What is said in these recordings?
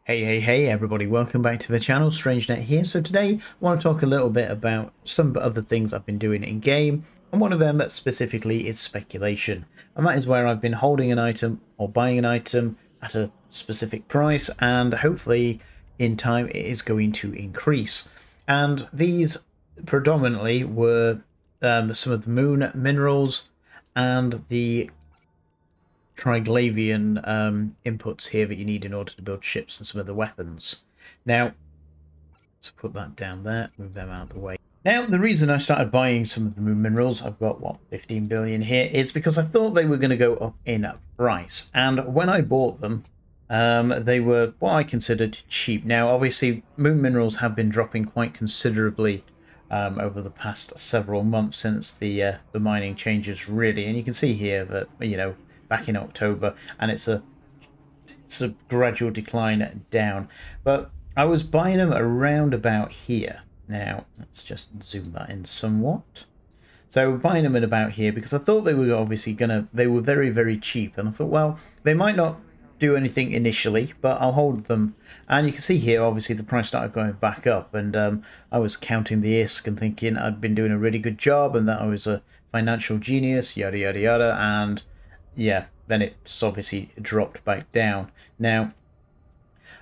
Hey everybody, welcome back to the channel. StrangeNet here. So today I want to talk a little bit about some of the things I've been doing in game, and one of them specifically is speculation. And that is where I've been holding an item or buying an item at a specific price, and hopefully in time it is going to increase. And these predominantly were some of the moon minerals and the Triglavian inputs here that you need in order to build ships and some of the weapons. Now, let's put that down there, move them out of the way. Now, the reason I started buying some of the moon minerals, I've got, what, 15 billion here, is because I thought they were going to go up in price. And when I bought them, they were what I considered cheap. Now, obviously, moon minerals have been dropping quite considerably over the past several months since the mining changes, really. And you can see here that, you know, back in October, and it's a gradual decline down. But I was buying them around about here. Now, let's just zoom that in somewhat. So buying them at about here because I thought they were obviously they were very, very cheap. And I thought, well, they might not do anything initially, but I'll hold them. And you can see here, obviously, the price started going back up. And I was counting the ISK and thinking I'd been doing a really good job and that I was a financial genius, yada, yada, yada. And yeah, then it's obviously dropped back down. Now,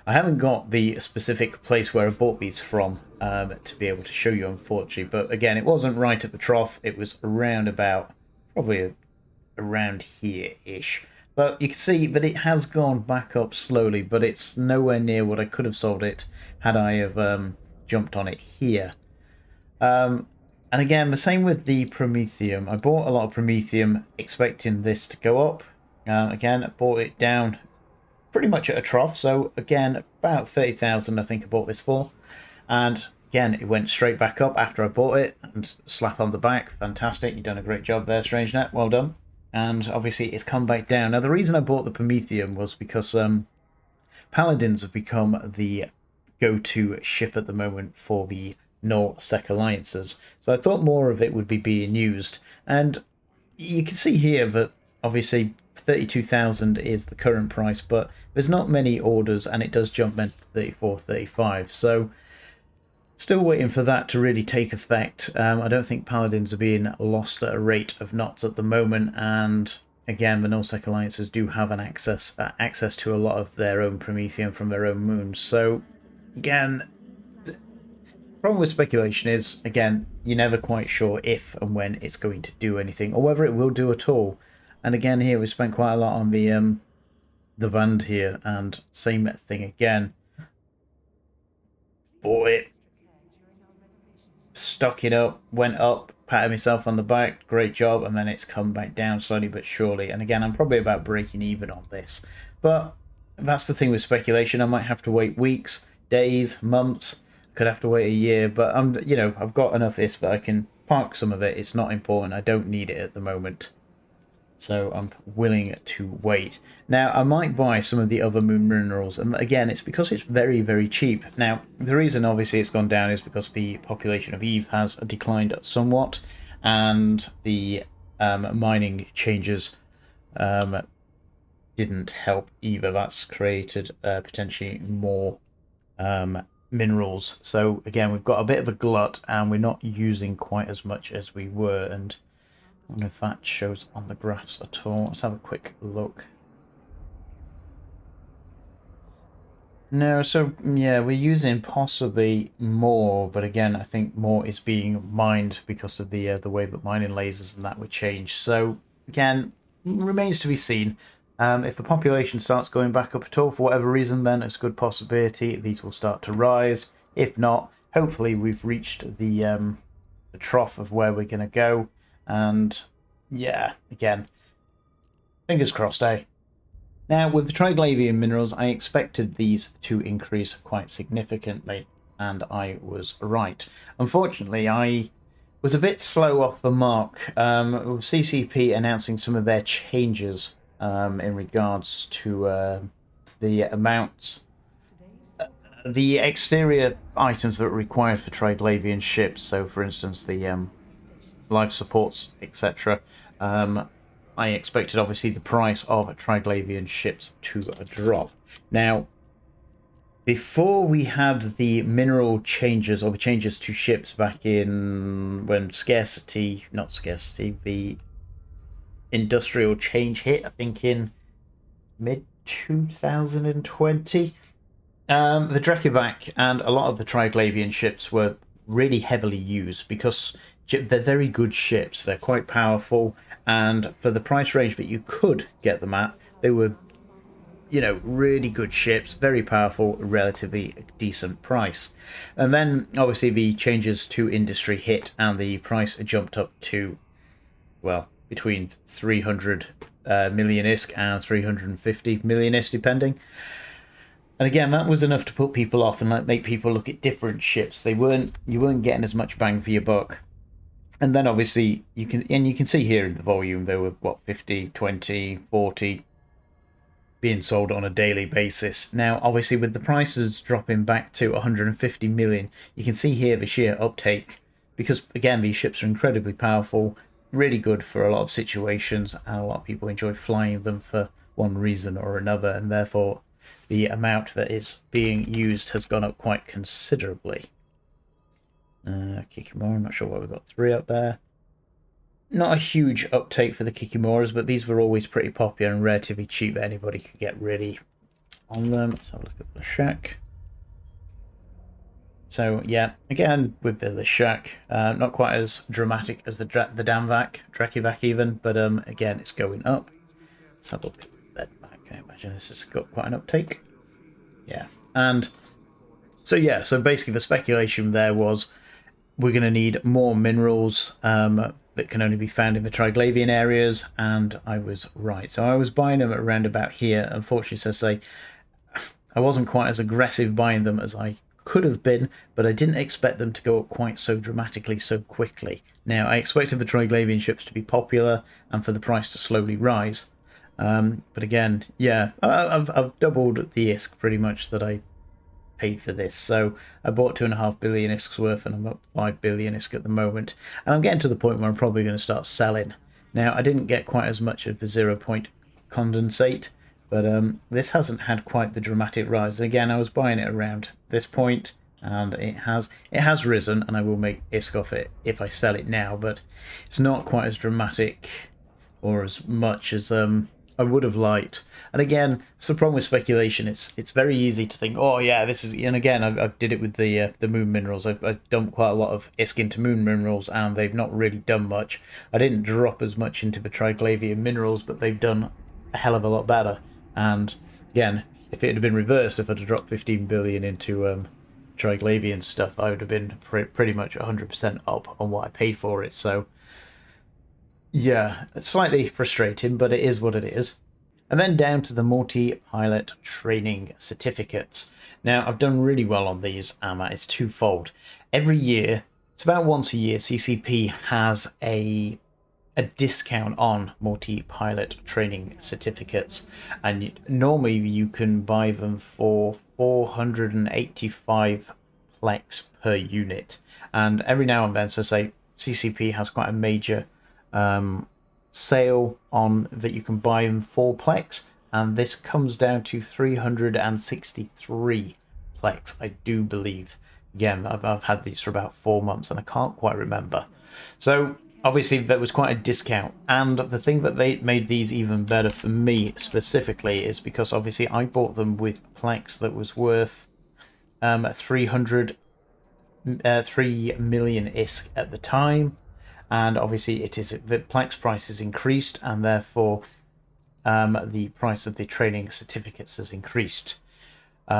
I haven't got the specific place where I bought these from to be able to show you, unfortunately. But again, it wasn't right at the trough. It was around about, probably around here-ish. But you can see that it has gone back up slowly, but it's nowhere near what I could have sold it had I have jumped on it here. And again, the same with the Promethium. I bought a lot of Promethium expecting this to go up. Again, I bought it down pretty much at a trough. So again, about 30,000 I think I bought this for. And again, it went straight back up after I bought it. And slap on the back. Fantastic. You've done a great job there, StrangeNet. Well done. And obviously it's come back down. Now, the reason I bought the Promethium was because Paladins have become the go-to ship at the moment for the ISK alliances, so I thought more of it would be being used. And you can see here that obviously 32,000 is the current price, but there's not many orders and it does jump then to 34, 35, so still waiting for that to really take effect. I don't think Paladins are being lost at a rate of knots at the moment, and again, the ISK alliances do have an access to a lot of their own Promethium from their own moons. So again, problem with speculation is, again, you're never quite sure if and when it's going to do anything, or whether it will do at all. And again, here we spent quite a lot on the Vand here, and same thing again. Bought it, stuck it up, went up, patted myself on the back, great job, and then it's come back down slowly but surely. And again, I'm probably about breaking even on this. But that's the thing with speculation. I might have to wait weeks, days, months. Could have to wait a year, but you know, I've got enough ISK that I can park some of it. It's not important. I don't need it at the moment, so I'm willing to wait. Now, I might buy some of the other moon minerals, and again, it's because it's very, very cheap. Now, the reason obviously it's gone down is because the population of Eve has declined somewhat, and the mining changes didn't help either. That's created potentially more minerals. So again, we've got a bit of a glut and we're not using quite as much as we were. And I don't know if that shows on the graphs at all. Let's have a quick look. No, so yeah, we're using possibly more, but again, I think more is being mined because of the way that mining lasers and that would change. So again, remains to be seen. If the population starts going back up at all for whatever reason, then it's a good possibility these will start to rise. If not, hopefully we've reached the trough of where we're going to go. And yeah, again, fingers crossed, eh? Now, with the Triglavian minerals, I expected these to increase quite significantly, and I was right. Unfortunately, I was a bit slow off the mark. With CCP announcing some of their changes in regards to the amounts, the exterior items that are required for Triglavian ships. So, for instance, the life supports, etc. I expected, obviously, the price of Triglavian ships to drop. Now, before we had the mineral changes or the changes to ships back in when the industrial change hit, I think in mid 2020. The Drekivak and a lot of the Triglavian ships were really heavily used because they're very good ships. They're quite powerful, and for the price range that you could get them at, they were, really good ships, very powerful, relatively decent price. And then obviously the changes to industry hit, and the price jumped up to, well, between 300 million ISK and 350 million ISK, depending. And again, that was enough to put people off and make people look at different ships. You weren't getting as much bang for your buck. And then obviously you can see here in the volume there were 50, 20, 40 being sold on a daily basis. Now obviously with the prices dropping back to 150 million, you can see here the sheer uptake, because again these ships are incredibly powerful, really good for a lot of situations, and a lot of people enjoy flying them for one reason or another, and therefore the amount that is being used has gone up quite considerably. Kikimora, I'm not sure why we've got 3 up there. Not a huge uptake for the Kikimoras, but these were always pretty popular and relatively cheap that anybody could get really on them. Let's have a look at the Shack. So yeah, again with the Shack, not quite as dramatic as the Drekivak even, but again it's going up. Let's have a look at the Bedmak. I imagine this has got quite an uptake. Yeah, and so basically the speculation there was we're going to need more minerals that can only be found in the Triglavian areas, and I was right. So I was buying them around about here. Unfortunately, so say, I wasn't quite as aggressive buying them as I could have been, but I didn't expect them to go up quite so dramatically so quickly. Now, I expected the Triglavian ships to be popular and for the price to slowly rise. But again, yeah, I've doubled the ISK pretty much that I paid for this. So I bought 2.5 billion ISKs worth, and I'm up 5 billion ISK at the moment. And I'm getting to the point where I'm probably going to start selling. Now, I didn't get quite as much of the 0-point condensate, but this hasn't had quite the dramatic rise. Again, I was buying it around this point, and it has risen, and I will make ISK off it if I sell it now, but it's not quite as dramatic or as much as I would have liked. And again, it's the problem with speculation. It's very easy to think, oh yeah, this is. And again, I did it with the moon minerals. I've dumped quite a lot of ISK into moon minerals, and they've not really done much. I didn't drop as much into the Triglavian minerals, but they've done a hell of a lot better. And again, if it had been reversed, if I'd have dropped 15 billion into Triglavian stuff, I would have been pretty much 100% up on what I paid for it. So yeah, it's slightly frustrating, but it is what it is. And then down to the multi-pilot training certificates. Now, I've done really well on these, and that is twofold. Every year, it's about once a year, CCP has a discount on multi-pilot training certificates, and normally you can buy them for 485 plex per unit. And every now and then, so say CCP has quite a major sale on that you can buy them 4 plex, and this comes down to 363 plex, I do believe. Again, I've had these for about 4 months and I can't quite remember. So obviously there was quite a discount, and the thing that they made these even better for me specifically is because obviously I bought them with plex that was worth 3 million ISK at the time. And obviously the plex price has increased, and therefore the price of the training certificates has increased.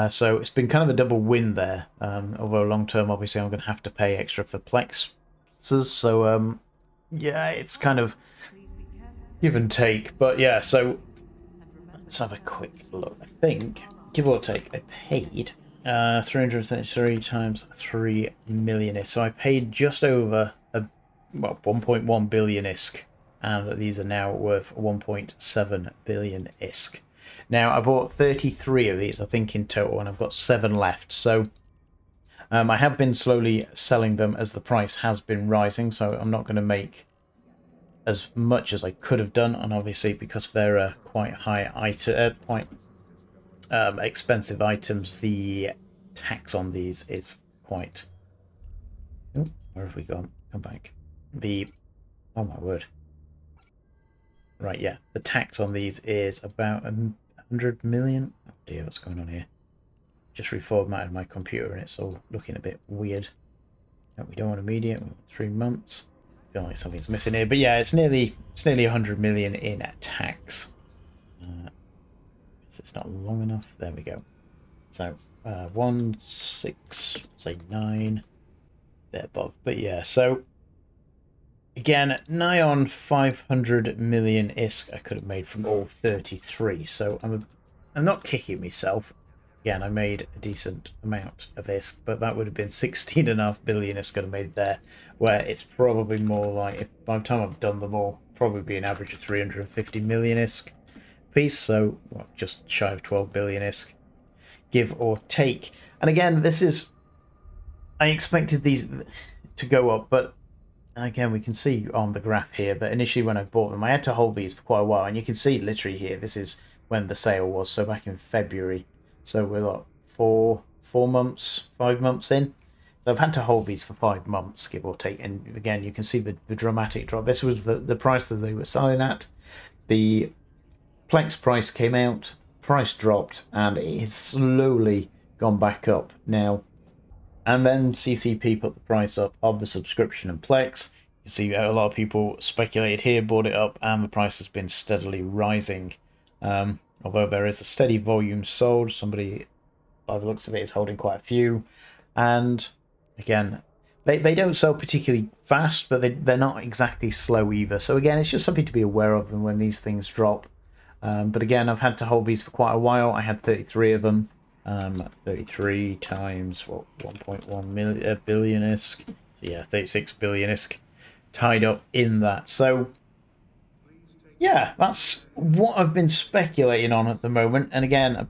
So it's been kind of a double win there. Although long term, obviously, I'm going to have to pay extra for plexes. So yeah, it's kind of give and take. But yeah, so let's have a quick look. I think, give or take, I paid 333 times 3 million. So I paid just over 1.1 billion ISK, and these are now worth 1.7 billion ISK. Now, I bought 33 of these, I think, in total, and I've got 7 left. So I have been slowly selling them as the price has been rising, so I'm not going to make as much as I could have done, and obviously because they're quite high expensive items, the tax on these is quite... Oh, where have we gone? Come back. Oh my word. Right, yeah. The tax on these is about 100 million. Oh dear, what's going on here? Just reformatted my computer and it's all looking a bit weird. No, we don't want immediate. We want 3 months. I feel like something's missing here, but yeah, it's nearly 100 million in tax. It's not long enough. There we go. So 1, 6, say 9, bit above. But yeah, so again, nigh on 500 million ISK I could have made from all 33. So I'm not kicking myself. Again, I made a decent amount of ISK, but that would have been 16.5 billion ISK I have made there, where it's probably more like, if by the time I've done them all, probably be an average of 350 million ISK piece, so what, just shy of 12 billion ISK, give or take. And again, this is, I expected these to go up, but again, we can see on the graph here, but initially when I bought them, I had to hold these for quite a while, and you can see literally here, this is when the sale was, so back in February. So we're like 4 months, 5 months in. So I've had to hold these for 5 months, give or take. And again, you can see the dramatic drop. This was the price that they were selling at. The Plex price came out, price dropped, and it's slowly gone back up now. And then CCP put the price up of the subscription and Plex. You see a lot of people speculated here, bought it up, and the price has been steadily rising. Although there is a steady volume sold, somebody, by the looks of it, is holding quite a few. And again, they don't sell particularly fast, but they're not exactly slow either. So again, it's just something to be aware of when these things drop. But again, I've had to hold these for quite a while. I had 33 of them. 33 times, what, 1.1 billion ISK. So yeah, 36 billion ISK tied up in that. So yeah, that's what I've been speculating on at the moment. And again,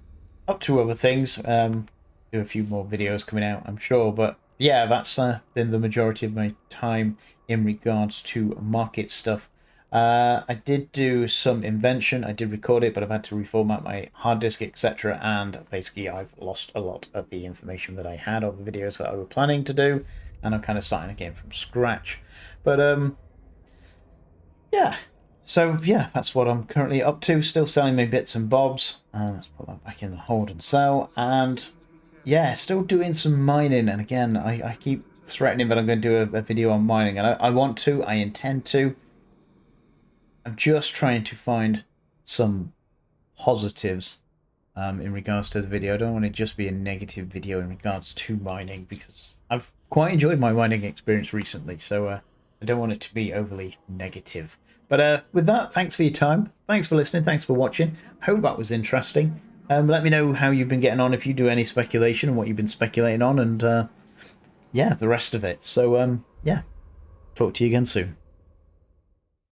up to other things. Do a few more videos coming out, I'm sure. But yeah, that's been the majority of my time in regards to market stuff. I did do some invention. I did record it, but I've had to reformat my hard disk, etc. And basically, I've lost a lot of the information that I had of the videos that I was planning to do. And I'm kind of starting again from scratch. But yeah. So yeah, that's what I'm currently up to. Still selling my bits and bobs. Let's put that back in the hold and sell. And yeah, still doing some mining. And again, I keep threatening that I'm going to do a video on mining. And I want to. I intend to. I'm just trying to find some positives in regards to the video. I don't want it to just be a negative video in regards to mining, because I've quite enjoyed my mining experience recently. So I don't want it to be overly negative. But with that, thanks for your time. Thanks for listening. Thanks for watching. Hope that was interesting. Let me know how you've been getting on, if you do any speculation and what you've been speculating on, and yeah, the rest of it. So yeah, talk to you again soon.